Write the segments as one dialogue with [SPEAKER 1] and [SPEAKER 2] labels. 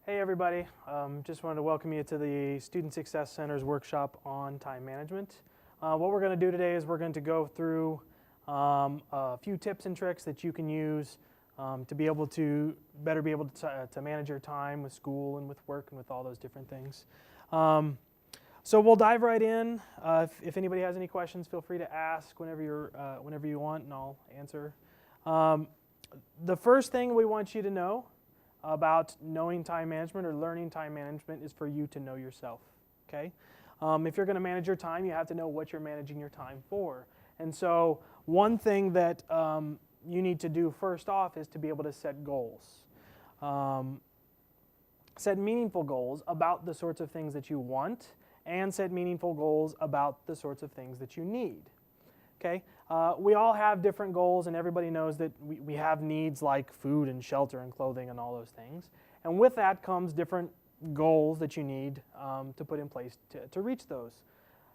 [SPEAKER 1] Hey everybody, just wanted to welcome you to the Student Success Center's workshop on time management. What we're going to do today is we're going to go through a few tips and tricks that you can use to be able to better be able to manage your time with school and with work and with all those different things. So we'll dive right in. If anybody has any questions, feel free to ask whenever you want, and I'll answer. The first thing we want you to know about knowing time management or learning time management is for you to know yourself. Okay? If you're going to manage your time, you have to know what you're managing your time for. And so one thing that you need to do first off is to be able to set goals. Set meaningful goals about the sorts of things that you want, and set meaningful goals about the sorts of things that you need. Okay? We all have different goals, and everybody knows that we have needs like food and shelter and clothing and all those things. And with that comes different goals that you need to put in place to reach those.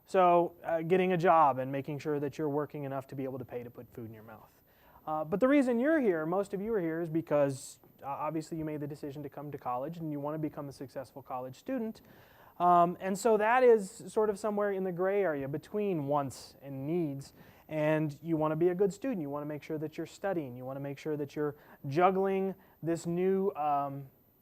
[SPEAKER 1] So getting a job and making sure that you're working enough to be able to pay to put food in your mouth. But the reason you're here, most of you are here, is because obviously you made the decision to come to college and you want to become a successful college student. And so that is sort of somewhere in the gray area between wants and needs. And you want to be a good student. You want to make sure that you're studying. You want to make sure that you're juggling this new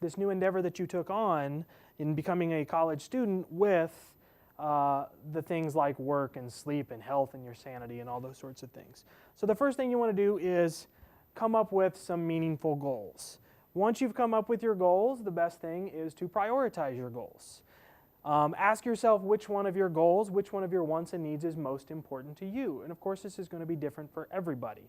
[SPEAKER 1] endeavor that you took on in becoming a college student with the things like work and sleep and health and your sanity and all those sorts of things. So the first thing you want to do is come up with some meaningful goals. Once you've come up with your goals, the best thing is to prioritize your goals. Ask yourself which one of your goals, which one of your wants and needs is most important to you. And of course, this is going to be different for everybody.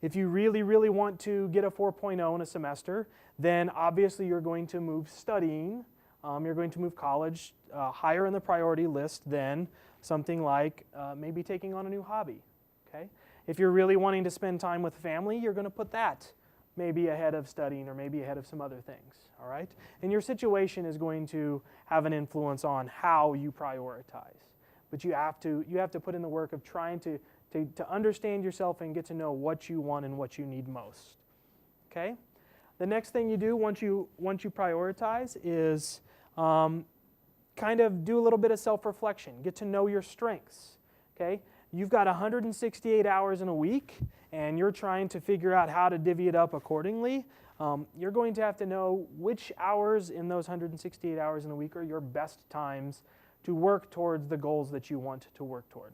[SPEAKER 1] If you really, really want to get a 4.0 in a semester, then obviously you're going to move studying. You're going to move college higher in the priority list than something like maybe taking on a new hobby. Okay? If you're really wanting to spend time with family, you're going to put that maybe ahead of studying or maybe ahead of some other things, all right? And your situation is going to have an influence on how you prioritize. But you have to put in the work of trying to understand yourself and get to know what you want and what you need most, okay? The next thing you do once you prioritize is kind of do a little bit of self-reflection. Get to know your strengths, okay? You've got 168 hours in a week, and you're trying to figure out how to divvy it up accordingly. You're going to have to know which hours in those 168 hours in a week are your best times to work towards the goals that you want to work toward.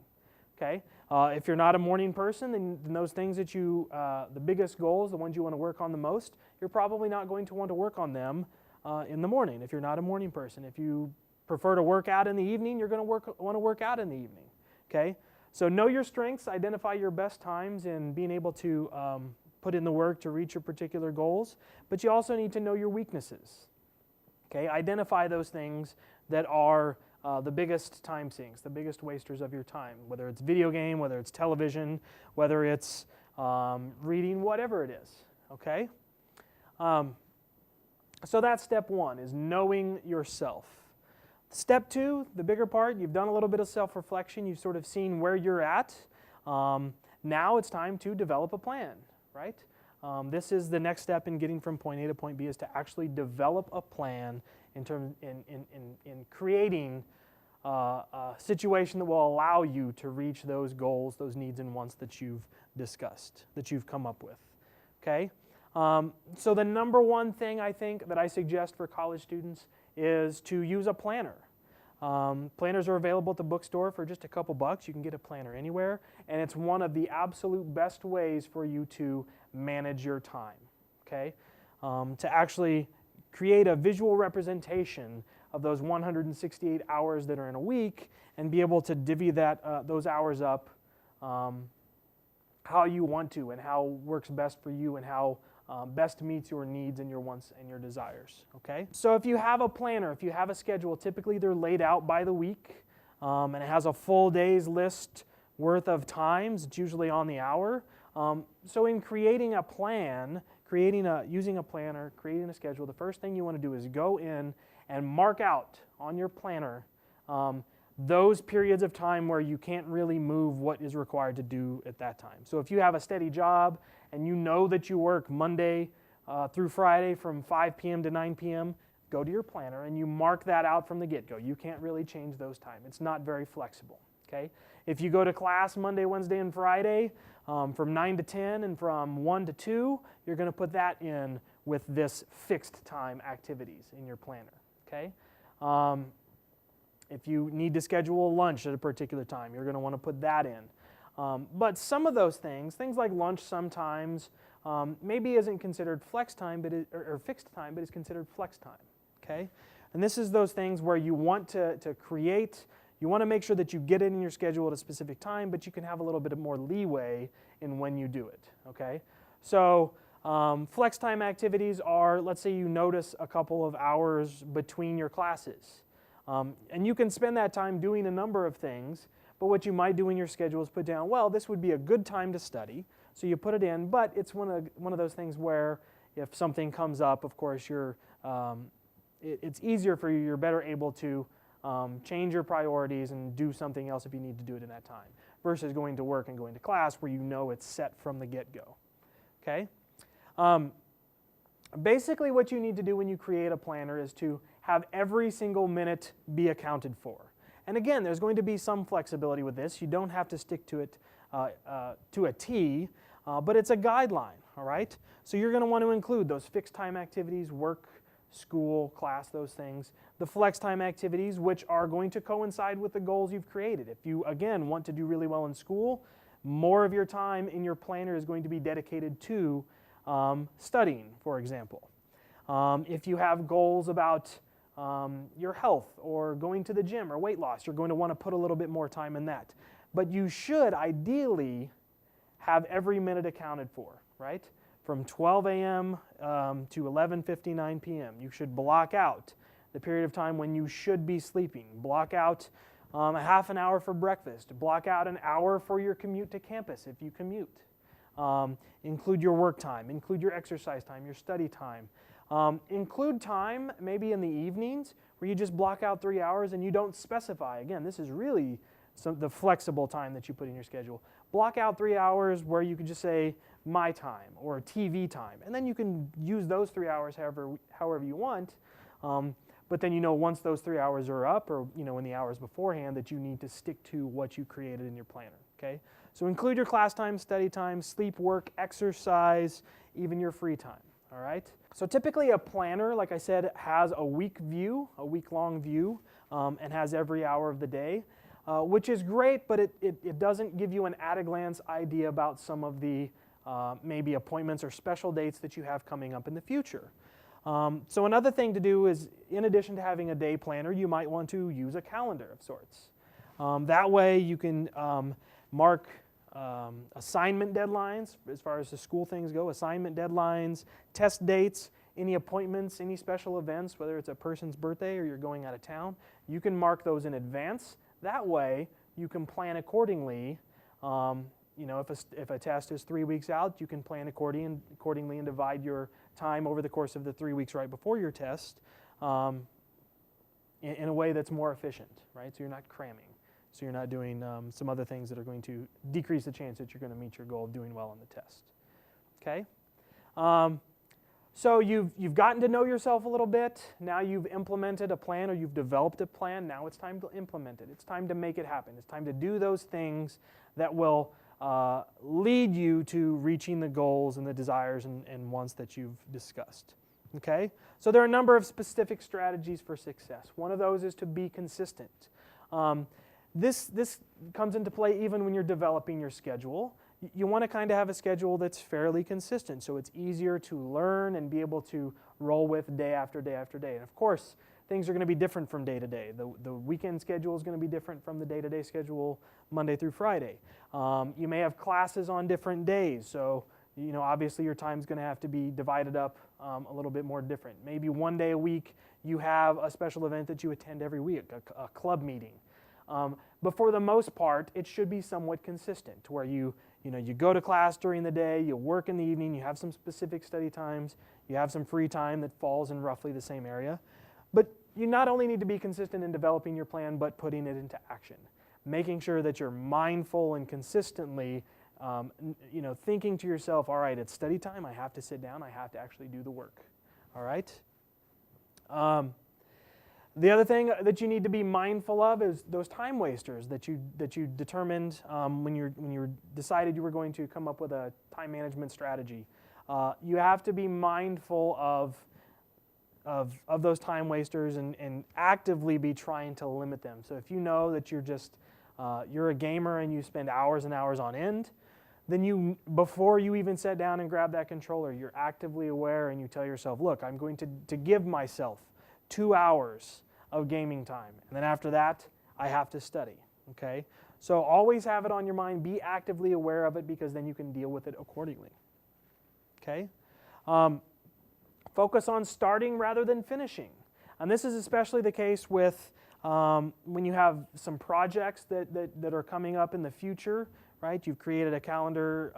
[SPEAKER 1] Okay? If you're not a morning person, then those things that the biggest goals, the ones you want to work on the most, you're probably not going to want to work on them in the morning if you're not a morning person. If you prefer to work out in the evening, you're going to want to work out in the evening. Okay? So know your strengths, identify your best times in being able to put in the work to reach your particular goals, but you also need to know your weaknesses. Okay, identify those things that are the biggest time sinks, the biggest wasters of your time, whether it's video game, whether it's television, whether it's reading, whatever it is. Okay? So that's step one, is knowing yourself. Step two, the bigger part, you've done a little bit of self-reflection, you've sort of seen where you're at. Now it's time to develop a plan, right? This is the next step in getting from point A to point B, is to actually develop a plan in creating a situation that will allow you to reach those goals, those needs and wants that you've discussed, that you've come up with, okay? So the number one thing I think that I suggest for college students is to use a planner. Planners are available at the bookstore for just a couple bucks. You can get a planner anywhere, and it's one of the absolute best ways for you to manage your time, okay? To actually create a visual representation of those 168 hours that are in a week and be able to divvy those hours up how you want to and how works best for you and how best meets your needs and your wants and your desires, okay? So if you have a planner, if you have a schedule, typically they're laid out by the week, and it has a full day's list worth of times. It's usually on the hour. So in creating a plan, using a planner, creating a schedule, the first thing you want to do is go in and mark out on your planner those periods of time where you can't really move what is required to do at that time. So if you have a steady job and you know that you work Monday through Friday from 5 p.m. to 9 p.m., go to your planner and you mark that out from the get-go. You can't really change those times. It's not very flexible. Okay? If you go to class Monday, Wednesday, and Friday from 9 to 10 and from 1 to 2, you're going to put that in with this fixed time activities in your planner. Okay? If you need to schedule a lunch at a particular time, you're going to want to put that in. But some of those things like lunch sometimes, maybe isn't considered flex time, but or fixed time, but is considered flex time. Okay? And this is those things where you want to create, you want to make sure that you get it in your schedule at a specific time, but you can have a little bit more leeway in when you do it. Okay? So flex time activities are, let's say you notice a couple of hours between your classes. And you can spend that time doing a number of things, but what you might do in your schedule is put down, well, this would be a good time to study, so you put it in, but it's one of those things where if something comes up, of course, it's easier for you, you're better able to change your priorities and do something else if you need to do it in that time, versus going to work and going to class where you know it's set from the get-go. Okay? Basically what you need to do when you create a planner is to have every single minute be accounted for. And again, there's going to be some flexibility with this. You don't have to stick to it to a T, but it's a guideline, all right? So you're going to want to include those fixed time activities, work, school, class, those things. The flex time activities, which are going to coincide with the goals you've created. If you, again, want to do really well in school, more of your time in your planner is going to be dedicated to studying, for example. If you have goals about your health or going to the gym or weight loss, you're going to want to put a little bit more time in that. But you should ideally have every minute accounted for, right? From 12 a.m. To 11:59 p.m. You should block out the period of time when you should be sleeping. Block out a half an hour for breakfast. Block out an hour for your commute to campus if you commute. Include your work time. Include your exercise time, your study time. Include time maybe in the evenings where you just block out 3 hours and you don't specify. Again, this is really the flexible time that you put in your schedule. Block out 3 hours where you could just say my time or TV time, and then you can use those 3 hours however you want. But then you know once those 3 hours are up, or in the hours beforehand, that you need to stick to what you created in your planner. Okay, so include your class time, study time, sleep, work, exercise, even your free time. All right. So typically a planner, like I said, has a week view, a week-long view, and has every hour of the day, which is great, but it doesn't give you an at-a-glance idea about some of the maybe appointments or special dates that you have coming up in the future. So another thing to do is, in addition to having a day planner, you might want to use a calendar of sorts. That way you can mark assignment deadlines, as far as the school things go, assignment deadlines, test dates, any appointments, any special events, whether it's a person's birthday or you're going out of town. You can mark those in advance. That way you can plan accordingly. If a test is 3 weeks out, you can plan accordingly and divide your time over the course of the 3 weeks right before your test in a way that's more efficient, right? So you're not cramming. So you're not doing some other things that are going to decrease the chance that you're going to meet your goal of doing well on the test. Okay? So you've gotten to know yourself a little bit. Now you've implemented a plan, or you've developed a plan. Now it's time to implement it. It's time to make it happen. It's time to do those things that will lead you to reaching the goals and the desires and wants that you've discussed. Okay? So there are a number of specific strategies for success. One of those is to be consistent. This comes into play even when you're developing your schedule. You want to kind of have a schedule that's fairly consistent, so it's easier to learn and be able to roll with day after day after day. And of course, things are going to be different from day to day. The weekend schedule is going to be different from the day-to-day schedule Monday through Friday. You may have classes on different days, so obviously your time's going to have to be divided up a little bit more different. Maybe one day a week you have a special event that you attend every week, a club meeting. But for the most part, it should be somewhat consistent, to where you go to class during the day, you work in the evening, you have some specific study times, you have some free time that falls in roughly the same area. But you not only need to be consistent in developing your plan, but putting it into action. Making sure that you're mindful and consistently Thinking to yourself, all right, it's study time, I have to sit down, I have to actually do the work. All right? The other thing that you need to be mindful of is those time wasters that you determined when you decided you were going to come up with a time management strategy. You have to be mindful of those time wasters and actively be trying to limit them. So if you know that you're a gamer and you spend hours and hours on end, then before you even sit down and grab that controller, you're actively aware and you tell yourself, look, I'm going to give myself 2 hours of gaming time. And then after that, I have to study, okay? So always have it on your mind. Be actively aware of it because then you can deal with it accordingly, okay? Focus on starting rather than finishing. And this is especially the case with when you have some projects that are coming up in the future, right? You've created a calendar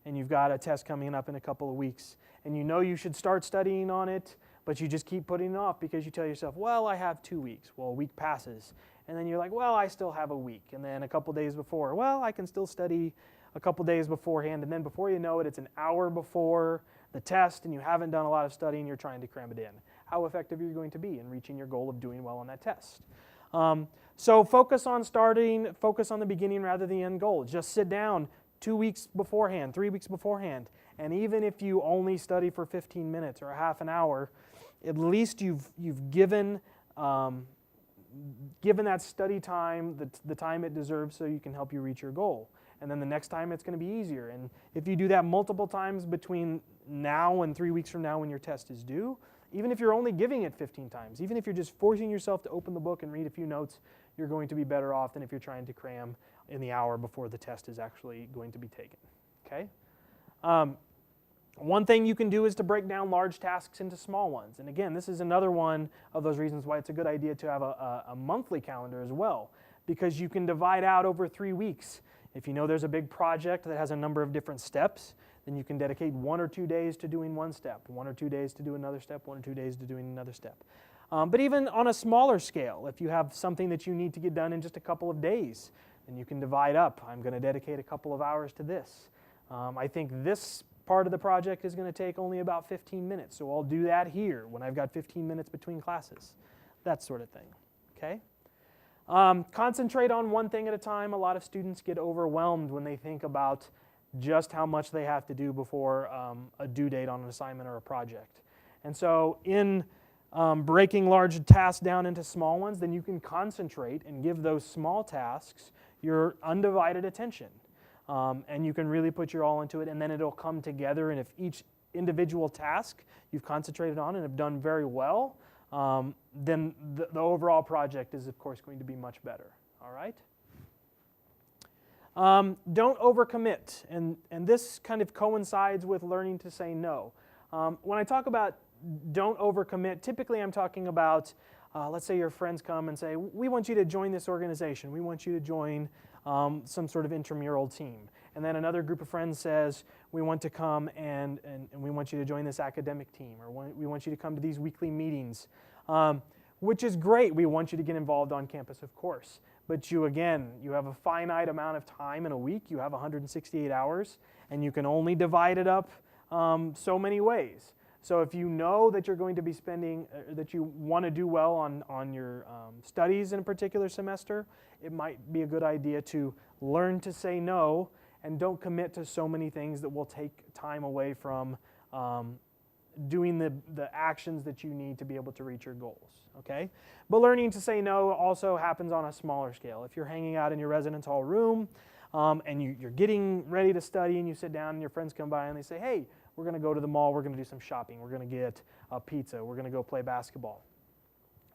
[SPEAKER 1] and you've got a test coming up in a couple of weeks. And you know you should start studying on it, but you just keep putting it off because you tell yourself, well, I have 2 weeks. Well, a week passes. And then you're like, well, I still have a week. And then a couple days before, well, I can still study a couple days beforehand. And then before you know it, it's an hour before the test and you haven't done a lot of studying, you're trying to cram it in. How effective are you going to be in reaching your goal of doing well on that test? So focus on starting, focus on the beginning rather than the end goal. Just sit down 2 weeks beforehand, 3 weeks beforehand, and even if you only study for 15 minutes or a half an hour, at least you've given that study time the time it deserves so you can help you reach your goal. And then the next time it's going to be easier. And if you do that multiple times between now and 3 weeks from now when your test is due, even if you're only giving it 15 times, even if you're just forcing yourself to open the book and read a few notes, you're going to be better off than if you're trying to cram in the hour before the test is actually going to be taken. Okay? One thing you can do is to break down large tasks into small ones. And again, this is another one of those reasons why it's a good idea to have a monthly calendar as well, because you can divide out over 3 weeks. If you know there's a big project that has a number of different steps, then you can dedicate 1 or 2 days to doing one step, 1 or 2 days to do another step, 1 or 2 days to doing another step. But even on a smaller scale, if you have something that you need to get done in just a couple of days, then you can divide up. I'm going to dedicate a couple of hours to this. I think this part of the project is going to take only about 15 minutes, so I'll do that here when I've got 15 minutes between classes. That sort of thing. Okay? Concentrate on one thing at a time. A lot of students get overwhelmed when they think about just how much they have to do before a due date on an assignment or a project. And so in breaking large tasks down into small ones, then you can concentrate and give those small tasks your undivided attention. And you can really put your all into it, and then it'll come together. And if each individual task you've concentrated on and have done very well, then the overall project is, of course, going to be much better. All right? Don't overcommit, and this kind of coincides with learning to say no. When I talk about don't overcommit, typically I'm talking about, let's say your friends come and say, we want you to join this organization, we want you to join some sort of intramural team. And then another group of friends says, we want to come and we want you to join this academic team, or we want you to come to these weekly meetings, which is great. We want you to get involved on campus, of course. But you have a finite amount of time in a week. You have 168 hours, and you can only divide it up so many ways. So if you know that you're going to be spending, that you want to do well on your studies in a particular semester, it might be a good idea to learn to say no and don't commit to so many things that will take time away from doing the actions that you need to be able to reach your goals, okay? But learning to say no also happens on a smaller scale. If you're hanging out in your residence hall room and you're getting ready to study and you sit down and your friends come by and they say, hey, we're going to go to the mall, we're going to do some shopping, we're going to get a pizza, we're going to go play basketball.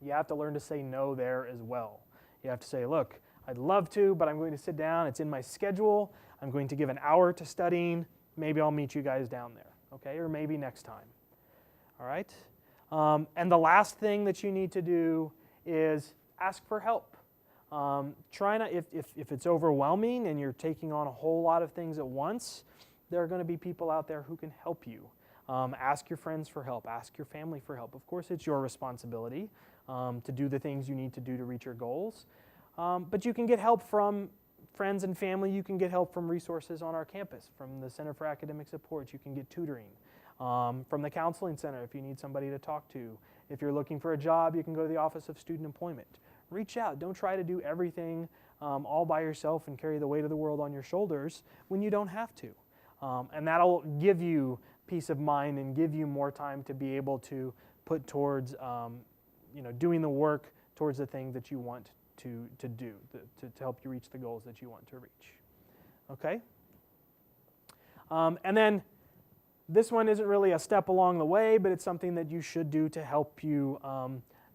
[SPEAKER 1] You have to learn to say no there as well. You have to say, look, I'd love to, but I'm going to sit down, it's in my schedule, I'm going to give an hour to studying, maybe I'll meet you guys down there, okay, or maybe next time. All right? And the last thing that you need to do is ask for help. Try not, if it's overwhelming and you're taking on a whole lot of things at once, there are going to be people out there who can help you. Ask your friends for help. Ask your family for help. Of course, it's your responsibility to do the things you need to do to reach your goals. But you can get help from friends and family, you can get help from resources on our campus. From the Center for Academic Support, you can get tutoring. From the Counseling Center, if you need somebody to talk to. If you're looking for a job, you can go to the Office of Student Employment. Reach out. Don't try to do everything all by yourself and carry the weight of the world on your shoulders when you don't have to. And that'll give you peace of mind and give you more time to be able to put towards doing the work towards the thing that you want to do, to help you reach the goals that you want to reach. Okay? And then this one isn't really a step along the way, but it's something that you should do to help you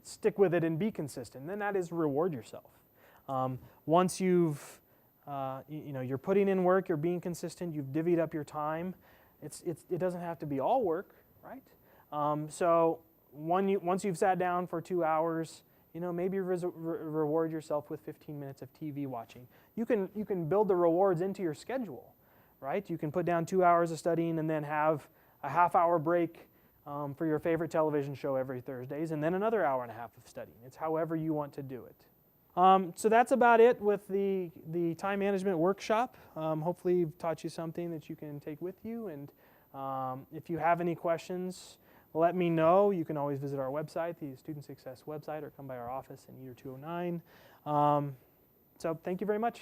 [SPEAKER 1] stick with it and be consistent. And that is reward yourself. Once you've, you're putting in work, you're being consistent, you've divvied up your time, it doesn't have to be all work, right? So once you've sat down for 2 hours, maybe reward yourself with 15 minutes of TV watching. You can build the rewards into your schedule, right? You can put down 2 hours of studying and then have a half-hour break for your favorite television show every Thursdays, and then another hour and a half of studying. It's however you want to do it. So that's about it with the time management workshop. Hopefully we've taught you something that you can take with you, and if you have any questions, let me know. You can always visit our website, the Student Success website, or come by our office in Year 209. So thank you very much.